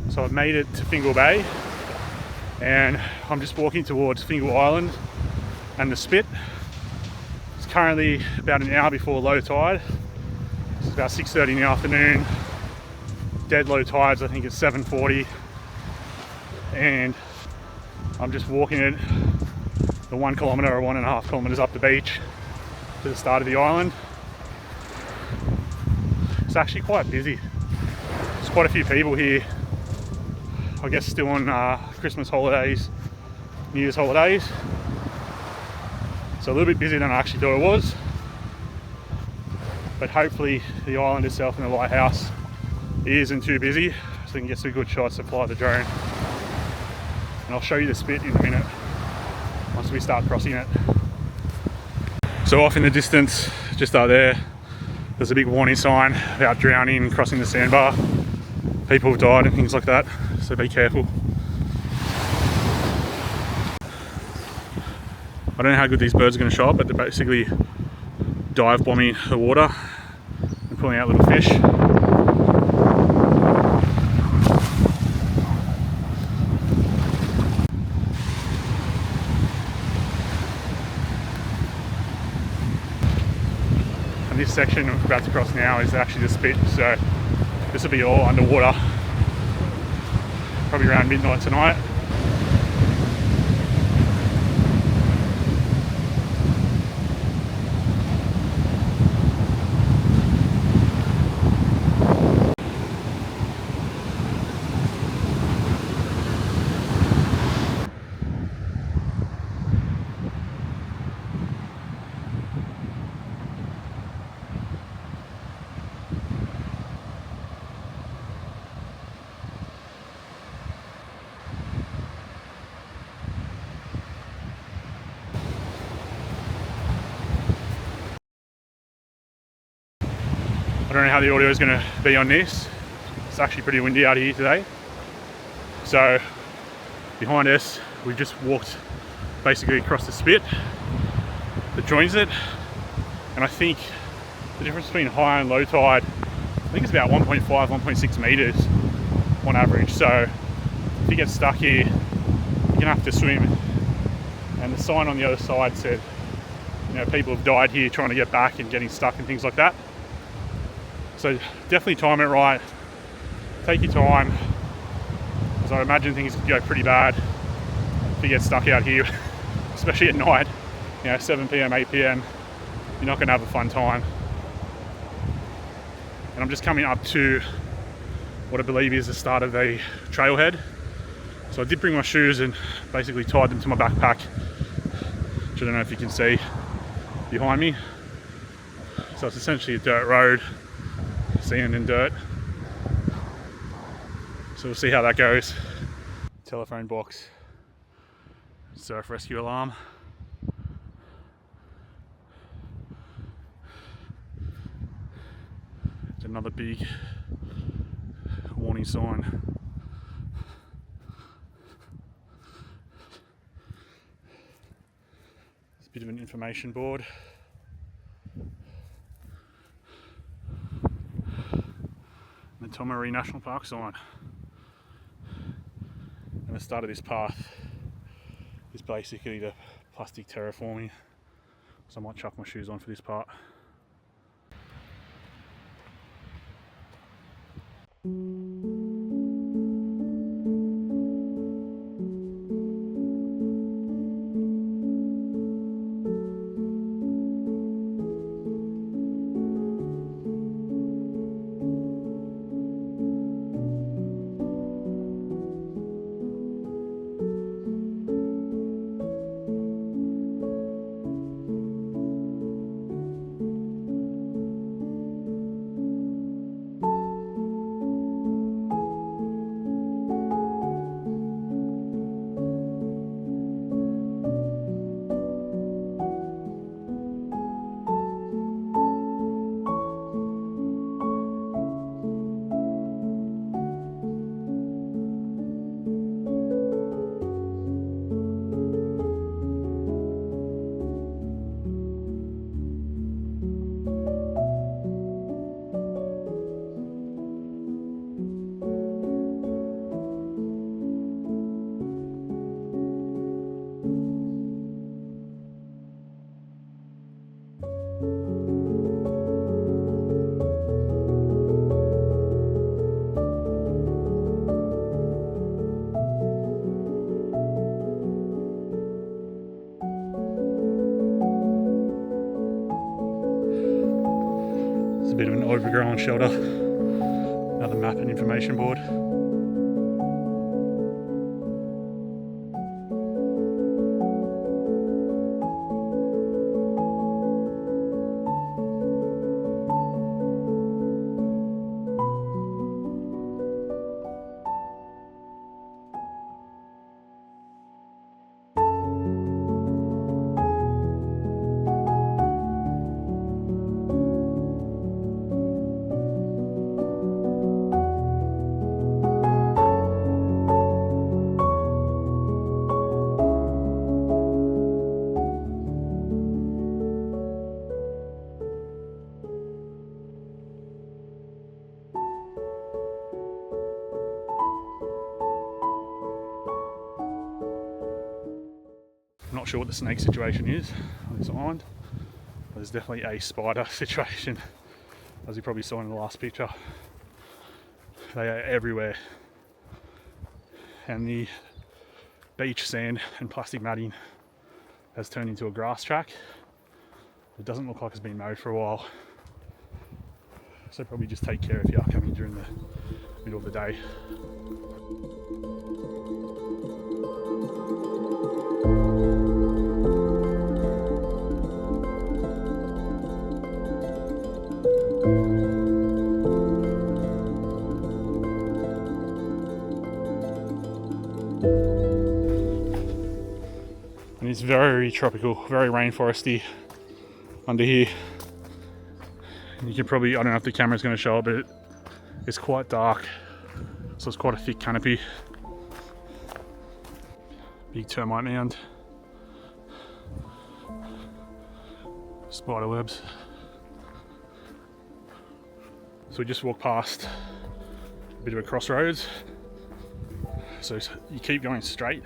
So I've made it to Fingal Bay and I'm just walking towards Fingal Island and the Spit. It's currently about an hour before low tide. It's about 6:30 in the afternoon. Dead low tides, I think it's 7:40. And I'm just walking it the 1 kilometre or 1.5 kilometres up the beach to the start of the island. It's actually quite busy. There's quite a few people here. I guess still on Christmas holidays, New Year's holidays. So a little bit busier than I actually thought it was. But hopefully the island itself and the lighthouse isn't too busy, so we can get some good shots to fly the drone. And I'll show you the Spit in a minute, once we start crossing it. So off in the distance, just out there, there's a big warning sign about drowning, crossing the sandbar. People have died and things like that, so be careful. I don't know how good these birds are going to show up, but they're basically dive bombing the water and pulling out little fish. And this section we're about to cross now is actually the Spit, so this will be all underwater, probably around midnight tonight. I don't know how the audio is going to be on this. It's actually pretty windy out here today. So behind us, we've just walked basically across the Spit that joins it. And I think the difference between high and low tide, I think it's about 1.5, 1.6 meters on average. So if you get stuck here, you're going to have to swim. And the sign on the other side said, you know, people have died here trying to get back and getting stuck and things like that. So definitely time it right, take your time, because I imagine things could go pretty bad if you get stuck out here, especially at night, you know, 7 PM, 8 PM, you're not going to have a fun time. And I'm just coming up to what I believe is the start of the trailhead. So I did bring my shoes and basically tied them to my backpack, which I don't know if you can see behind me. So it's essentially a dirt road, sand and dirt. So we'll see how that goes. Telephone box, surf rescue alarm. There's another big warning sign. It's a bit of an information board. The Tomaree National Park sign. And the start of this path is basically the plastic terraforming, so I might chuck my shoes on for this part. a bit of an overgrown shelter. Another map and information board. I'm not sure what the snake situation is on this island, but there's definitely a spider situation, as you probably saw in the last picture. They are everywhere, and the beach sand and plastic matting has turned into a grass track. It doesn't look like it's been mowed for a while, so probably just take care if you are coming during the middle of the day. And it's very tropical, very rainforesty under here. And you can probably, I don't know if the camera's going to show it, but it's quite dark, so it's quite a thick canopy. Big termite mound, spider webs. So we just walked past a bit of a crossroads. So you keep going straight,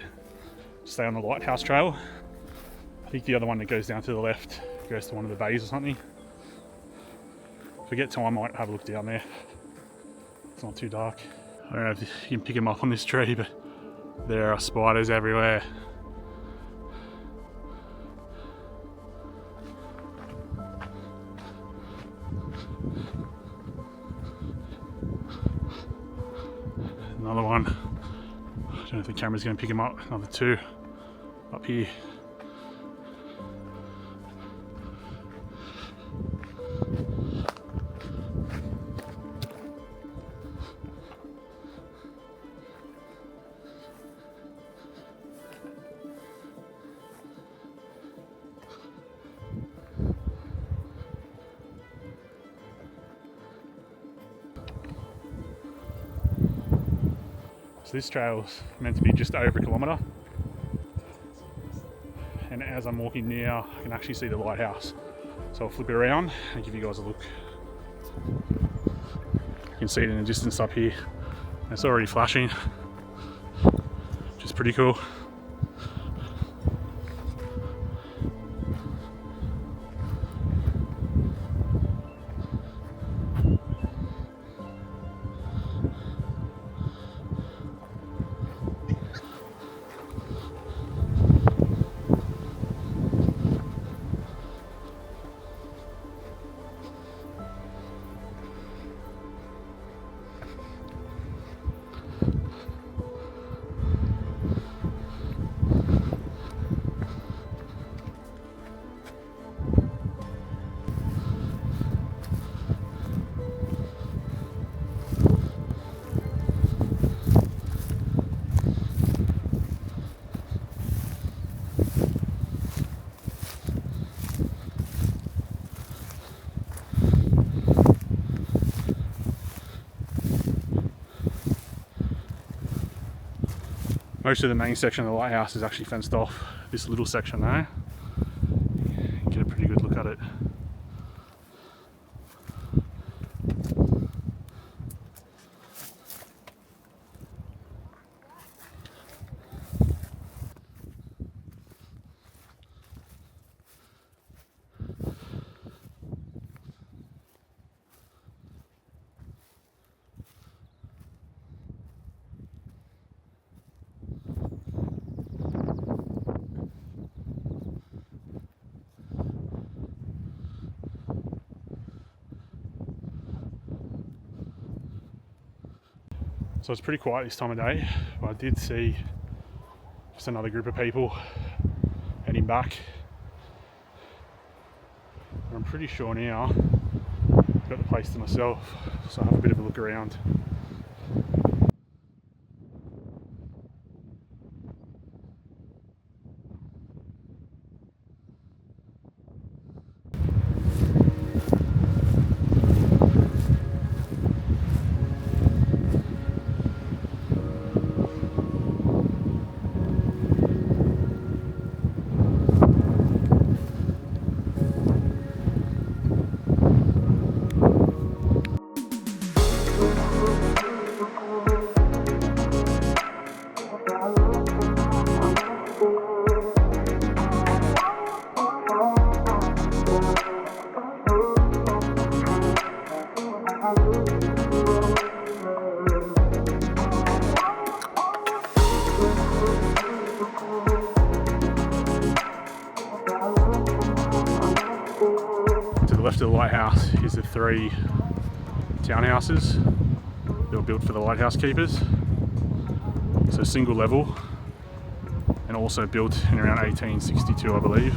stay on the Lighthouse trail. I think the other one that goes down to the left goes to one of the bays or something. If we get time, I might have a look down there. It's not too dark. I don't know if you can pick them up on this tree, but there are spiders everywhere. Another one. I don't know if the camera's going to pick him up. Another two up here. So this trail's meant to be just over a kilometre, and as I'm walking now I can actually see the lighthouse, so I'll flip it around and give you guys a look. You can see it in the distance up here, and it's already flashing, which is pretty cool. Most of the main section of the lighthouse is actually fenced off. This little section there, you can get a pretty good look at it. So it's pretty quiet this time of day, but I did see just another group of people heading back. And I'm pretty sure now I've got the place to myself, so I'll have a bit of a look around. To the left of the lighthouse is the 3 townhouses that were built for the lighthouse keepers. So single level, and also built in around 1862, I believe.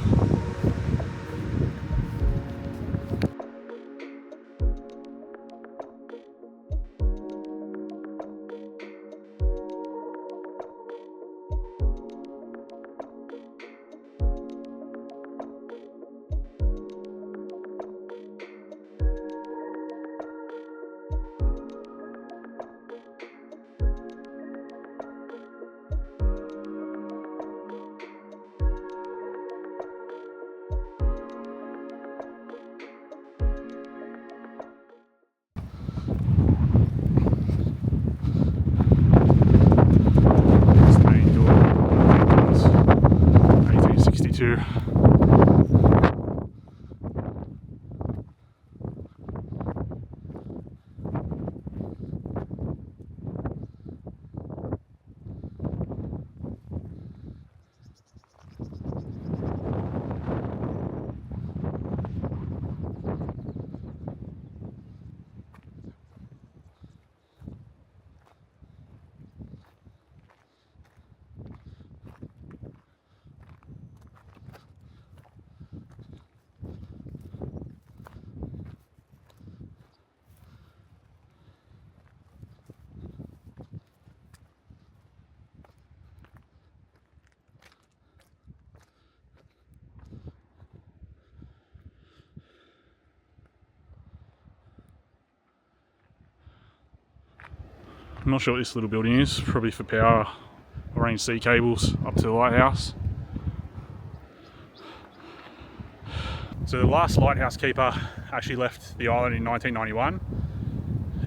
I'm not sure what this little building is, probably for power or running sea cables up to the lighthouse. So the last lighthouse keeper actually left the island in 1991,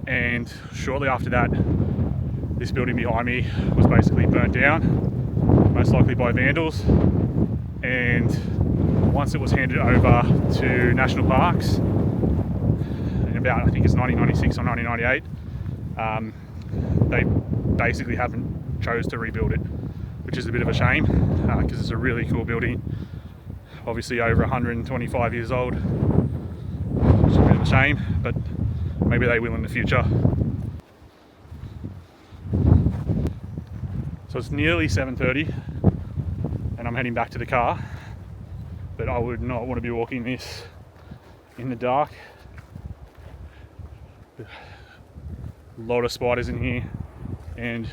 and shortly after that this building behind me was basically burnt down, most likely by vandals, and once it was handed over to national parks in about, I think it's 1996 or 1998, they basically haven't chose to rebuild it, which is a bit of a shame, because it's a really cool building, obviously over 125 years old, which is a bit of a shame, but maybe they will in the future. So it's nearly 7:30 and I'm heading back to the car, but I would not want to be walking this in the dark. A lot of spiders in here, and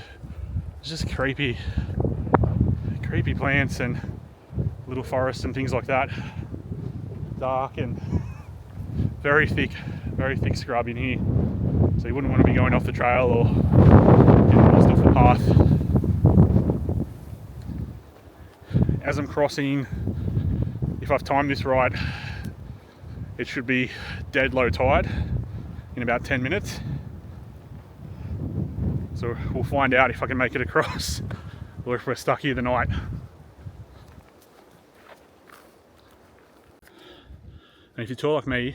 it's just creepy plants and little forests and things like that. Dark and very thick scrub in here, so you wouldn't want to be going off the trail or getting lost off the path. As I'm crossing, if I've timed this right, it should be dead low tide in about 10 minutes. So we'll find out if I can make it across or if we're stuck here the night. And if you're tall like me,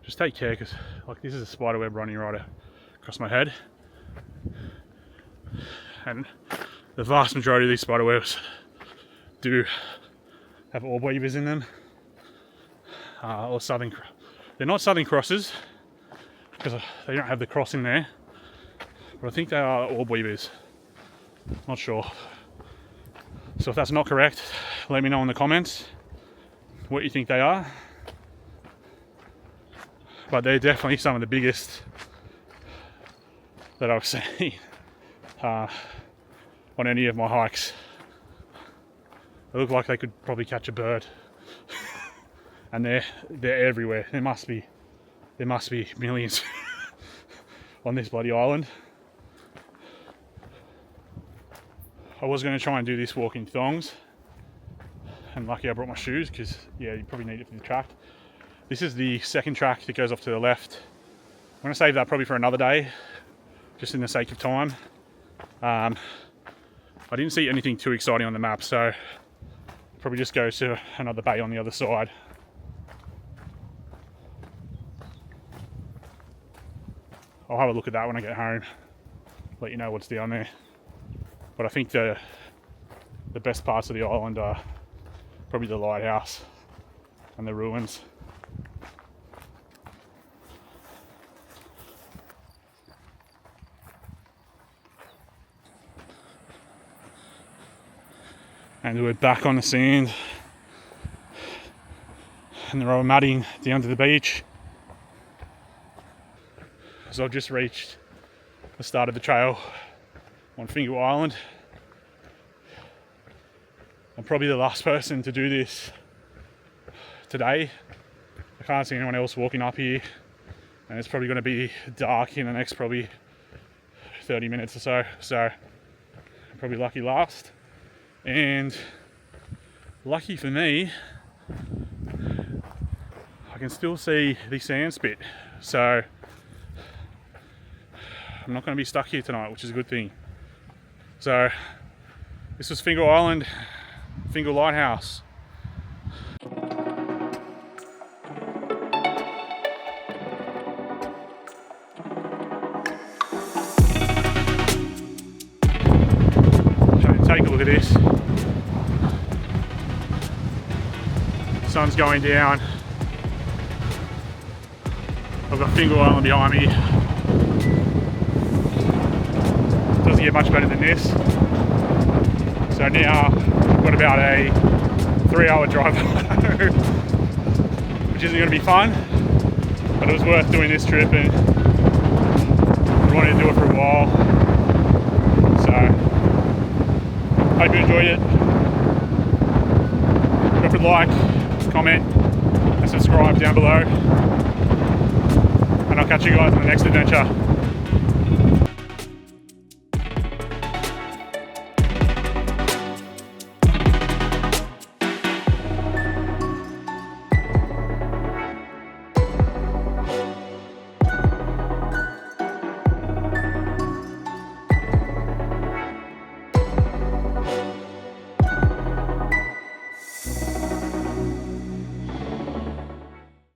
just take care, because like this is a spider web running right across my head, and the vast majority of these spider webs do have orb weavers in them, or they're not southern crosses because they don't have the cross in there, but I think they are orb weavers. Not sure. So if that's not correct, let me know in the comments what you think they are. But they're definitely some of the biggest that I've seen on any of my hikes. They look like they could probably catch a bird. And they're everywhere. There must be millions on this bloody island. I was going to try and do this walk in thongs, and lucky I brought my shoes because yeah, you probably need it for the track. This is the second track that goes off to the left. I'm going to save that probably for another day, just in the sake of time. I didn't see anything too exciting on the map, so probably just go to another bay on the other side. I'll have a look at that when I get home, let you know what's down there. But I think the best parts of the island are probably the lighthouse and the ruins. And we're back on the sand and the row matting down to the beach. So I've just reached the start of the trail on Fingal Island. I'm probably the last person to do this today. I can't see anyone else walking up here, and it's probably going to be dark in the next probably 30 minutes or so. So I'm probably lucky last. And lucky for me, I can still see the sand spit. So I'm not going to be stuck here tonight, which is a good thing. So this was Fingal Island, Fingal Lighthouse. Take a look at this. Sun's going down. I've got Fingal Island behind me. Doesn't get much better than this. So now I've got about a 3-hour drive home, which isn't going to be fun, but it was worth doing this trip, and I wanted to do it for a while. So hope you enjoyed it. Drop a like, comment, and subscribe down below. And I'll catch you guys on the next adventure.